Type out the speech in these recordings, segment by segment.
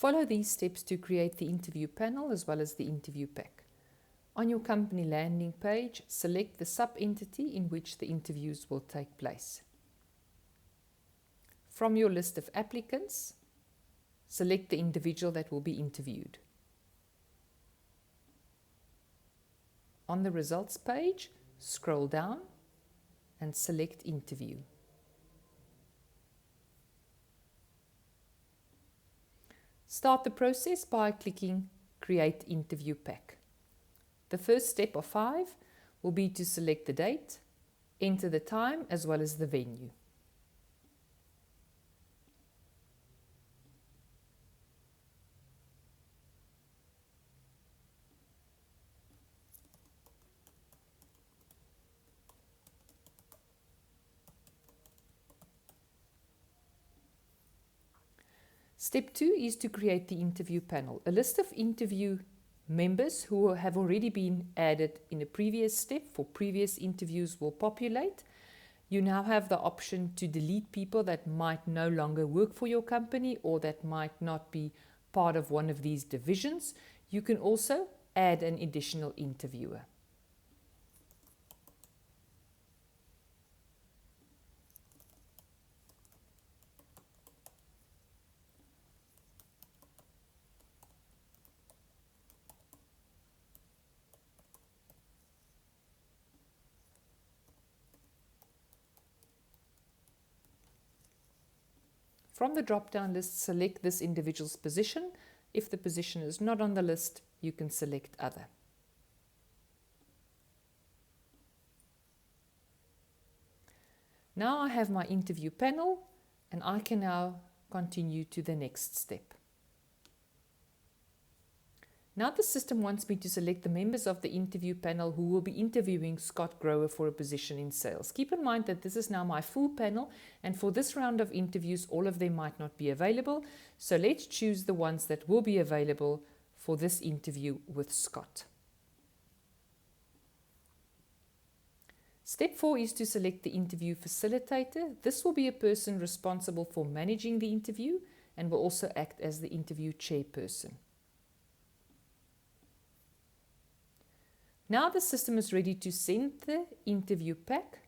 Follow these steps to create the interview panel as well as the interview pack. On your company landing page, select the sub-entity in which the interviews will take place. From your list of applicants, select the individual that will be interviewed. On the results page, scroll down and select Interview. Start the process by clicking Create Interview Pack. The first step of 5 will be to select the date, enter the time as well as the venue. Step 2 is to create the interview panel. A list of interview members who have already been added in a previous step for previous interviews will populate. You now have the option to delete people that might no longer work for your company or that might not be part of one of these divisions. You can also add an additional interviewer. From the drop-down list, select this individual's position. If the position is not on the list, you can select Other. Now I have my interview panel and I can now continue to the next step. Now the system wants me to select the members of the interview panel who will be interviewing Scott Grower for a position in sales. Keep in mind that this is now my full panel, and for this round of interviews all of them might not be available, so let's choose the ones that will be available for this interview with Scott. Step 4 is to select the interview facilitator. This will be a person responsible for managing the interview and will also act as the interview chairperson. Now the system is ready to send the interview pack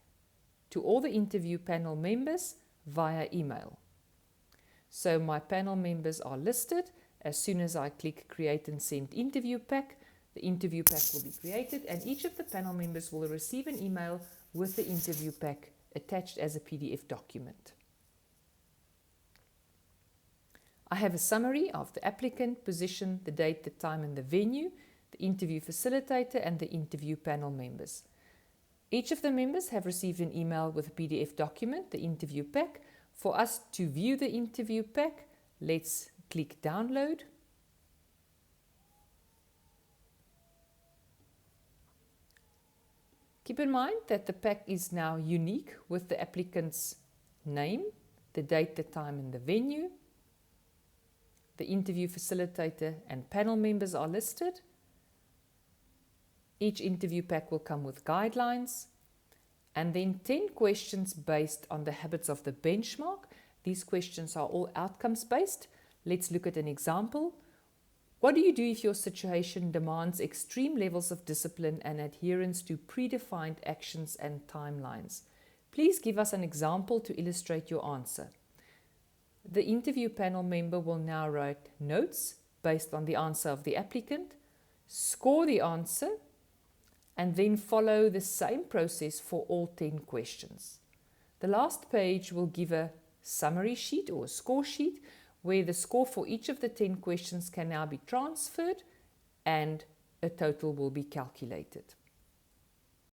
to all the interview panel members via email. So my panel members are listed. As soon as I click Create and Send Interview Pack, the interview pack will be created and each of the panel members will receive an email with the interview pack attached as a PDF document. I have a summary of the applicant, position, the date, the time and the venue, the interview facilitator and the interview panel members. Each of the members have received an email with a PDF document, the interview pack. For us to view the interview pack, let's click Download. Keep in mind that the pack is now unique with the applicant's name, the date, the time and the venue. The interview facilitator and panel members are listed. Each interview pack will come with guidelines and then 10 questions based on the habits of the benchmark. These questions are all outcomes based. Let's look at an example. What do you do if your situation demands extreme levels of discipline and adherence to predefined actions and timelines? Please give us an example to illustrate your answer. The interview panel member will now write notes based on the answer of the applicant, score the answer, and then follow the same process for all 10 questions. The last page will give a summary sheet or a score sheet where the score for each of the 10 questions can now be transferred and a total will be calculated.